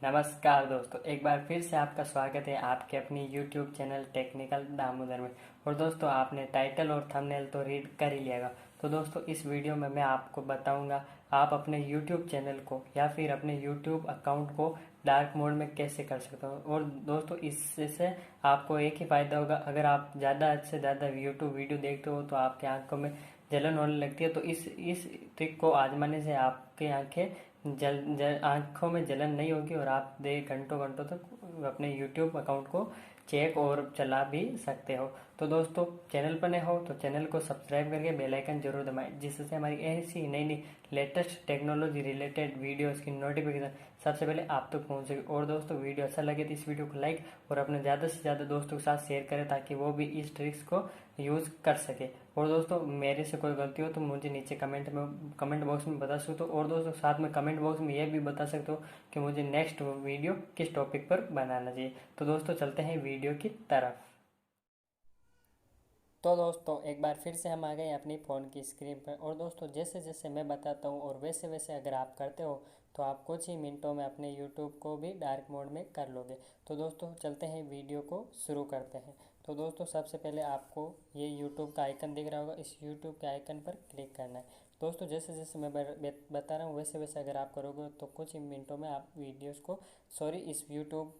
नमस्कार दोस्तों, एक बार फिर से आपका स्वागत है आपके अपनी YouTube चैनल टेक्निकल दामोदर में। और दोस्तों, आपने टाइटल और थंबनेल तो रीड कर ही लिया। तो दोस्तों, इस वीडियो में मैं आपको बताऊंगा आप अपने YouTube चैनल को या फिर अपने YouTube अकाउंट को डार्क मोड में कैसे कर सकते हो। और दोस्तों, इससे आपको एक ही फ़ायदा होगा। अगर आप ज़्यादा से ज़्यादा YouTube वीडियो देखते हो तो आपकी आंखों में जलन होने लगती है। तो इस ट्रिक को आजमाने से आपकी आंखों में जलन नहीं होगी और आप घंटों घंटों तक अपने YouTube अकाउंट को चेक और चला भी सकते हो। तो दोस्तों, चैनल पर नए हो तो चैनल को सब्सक्राइब करके बेल आइकन जरूर दबाएं, जिससे हमारी ऐसी नई नई लेटेस्ट टेक्नोलॉजी रिलेटेड वीडियोस की नोटिफिकेशन सबसे पहले आप तक पहुंच सके। और दोस्तों, वीडियो अच्छा लगे तो इस वीडियो को लाइक और अपने ज़्यादा से ज़्यादा दोस्तों के साथ शेयर करें, ताकि वो भी इस ट्रिक्स को यूज़ कर सके। और दोस्तों, मेरे से कोई गलती हो तो मुझे नीचे कमेंट बॉक्स में बता सकते हो। और दोस्तों, साथ में कमेंट बॉक्स में ये भी बता सकते हो कि मुझे नेक्स्ट वीडियो किस टॉपिक पर बनाना चाहिए। तो दोस्तों, चलते हैं वीडियो की तरफ। तो दोस्तों, एक बार फिर से हम आ गए अपनी फ़ोन की स्क्रीन पर। और दोस्तों, जैसे जैसे मैं बताता हूँ और वैसे वैसे अगर आप करते हो तो आप कुछ ही मिनटों में अपने यूट्यूब को भी डार्क मोड में कर लोगे। तो दोस्तों, चलते हैं वीडियो को शुरू करते हैं। तो दोस्तों, सबसे पहले आपको ये यूट्यूब का आइकन दिख रहा होगा, इस यूट्यूब के आइकन पर क्लिक करना है। दोस्तों, जैसे जैसे मैं बता रहा हूँ वैसे वैसे अगर आप करोगे तो कुछ ही मिनटों में आप इस यूट्यूब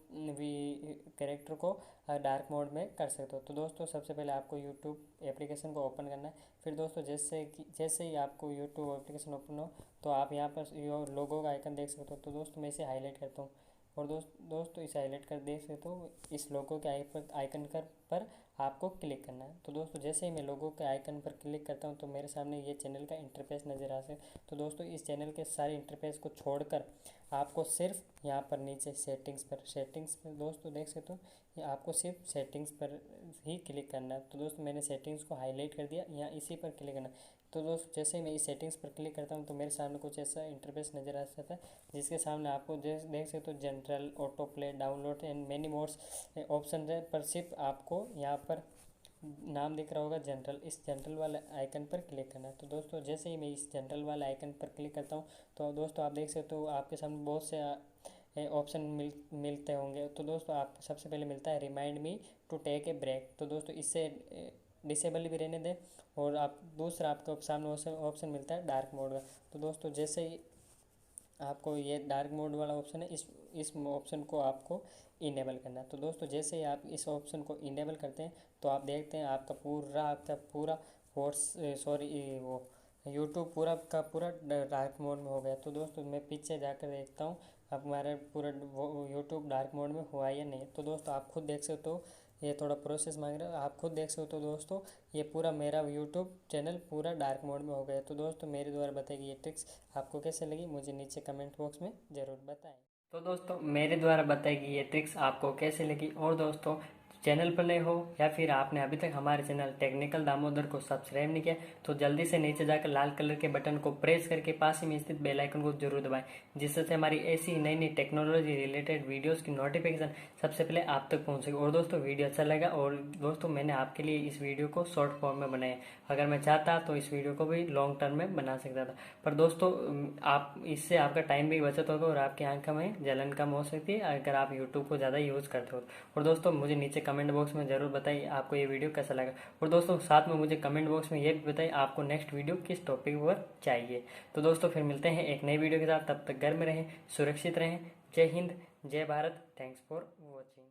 कैरेक्टर को डार्क मोड में कर सकते हो। तो दोस्तों, सबसे पहले आपको यूट्यूब एप्लीकेशन को ओपन करना है। फिर दोस्तों, जैसे ही आपको यूट्यूब एप्लीकेशन ओपन हो तो आप यहाँ पर लोगो का आइकन देख सकते हो। तो दोस्तों, मैं इसे हाईलाइट करता हूँ और दोस्तों इसे हाईलाइट कर देख सकते हो। इस लोगो के आइकन पर आपको क्लिक करना है। तो दोस्तों, जैसे ही मैं लोगो के आइकन पर क्लिक करता हूँ तो मेरे सामने ये चैनल का इंटरफेस नज़र आ सकता है। तो दोस्तों, इस चैनल के सारे इंटरफेस को छोड़कर आपको सिर्फ यहाँ पर नीचे सेटिंग्स पर दोस्तों देख सकते हो, ये आपको सिर्फ सेटिंग्स पर ही क्लिक करना है। तो दोस्तों, मैंने सेटिंग्स को हाईलाइट कर दिया, यहाँ इसी पर क्लिक करना है। तो दोस्तों, जैसे ही मैं इस सेटिंग्स पर क्लिक करता हूँ तो मेरे सामने कुछ ऐसा इंटरफेस नज़र आ सकता है, जिसके सामने आपको देख सकते हो general, auto play, download and many modes option है। पर सिर्फ आपको यहाँ पर नाम दिख रहा होगा जनरल, इस जनरल वाले आइकन पर क्लिक करना है। तो दोस्तों, जैसे ही मैं इस जनरल वाले आइकन पर क्लिक करता हूँ तो दोस्तों आप देख सकते हो आपके सामने बहुत से ऑप्शन मिलते होंगे। तो दोस्तों, आप सबसे पहले मिलता है remind me to take a break. तो दोस्तों, इससे डिसेबल भी रहने दें। और आप दूसरा आपको सामने ऑप्शन मिलता है डार्क मोड का। तो दोस्तों, जैसे ही आपको ये डार्क मोड वाला ऑप्शन है, इस ऑप्शन को आपको इनेबल करना है। तो दोस्तों, जैसे ही आप इस ऑप्शन को इनेबल करते हैं तो आप देखते हैं आपका पूरा वो यूट्यूब पूरा का पूरा डार्क मोड में हो गया। तो दोस्तों, मैं पीछे जाकर देखता हूँ अब हमारा पूरा यूट्यूब डार्क मोड में हुआ या नहीं। तो दोस्तों, आप खुद देख सकते हो, ये थोड़ा प्रोसेस मांग रहा है, आप खुद देख सकते हो। तो दोस्तों, ये पूरा मेरा यूट्यूब चैनल पूरा डार्क मोड में हो गया। तो दोस्तों, मेरे द्वारा बताई गई ये ट्रिक्स आपको कैसे लगी मुझे नीचे कमेंट बॉक्स में ज़रूर बताएं। तो दोस्तों, मेरे द्वारा बताई गई ये ट्रिक्स आपको कैसे लगी। और दोस्तों, चैनल पर नए हो या फिर आपने अभी तक हमारे चैनल टेक्निकल दामोदर को सब्सक्राइब नहीं किया तो जल्दी से नीचे जाकर लाल कलर के बटन को प्रेस करके पास ही में स्थित बेल आइकन को जरूर दबाएं, जिससे हमारी ऐसी नई नई टेक्नोलॉजी रिलेटेड वीडियोस की नोटिफिकेशन सबसे पहले आप तक पहुंच सके। और दोस्तों, वीडियो अच्छा लगा और दोस्तों मैंने आपके लिए इस वीडियो को शॉर्ट फॉर्म में बनाया। अगर मैं चाहता तो इस वीडियो को भी लॉन्ग टर्म में बना सकता था, पर दोस्तों आप इससे आपका टाइम भी बचत होगा और आपकी आंखों में जलन कम हो सकती है अगर आप यूट्यूब को ज़्यादा यूज़ करते हो। और दोस्तों, मुझे नीचे कमेंट बॉक्स में ज़रूर बताइए आपको ये वीडियो कैसा लगा। और दोस्तों, साथ में मुझे कमेंट बॉक्स में ये भी बताइए आपको नेक्स्ट वीडियो किस टॉपिक पर चाहिए। तो दोस्तों, फिर मिलते हैं एक नई वीडियो के साथ। तब तक घर में रहें, सुरक्षित रहें। जय हिंद, जय भारत। Thanks for watching.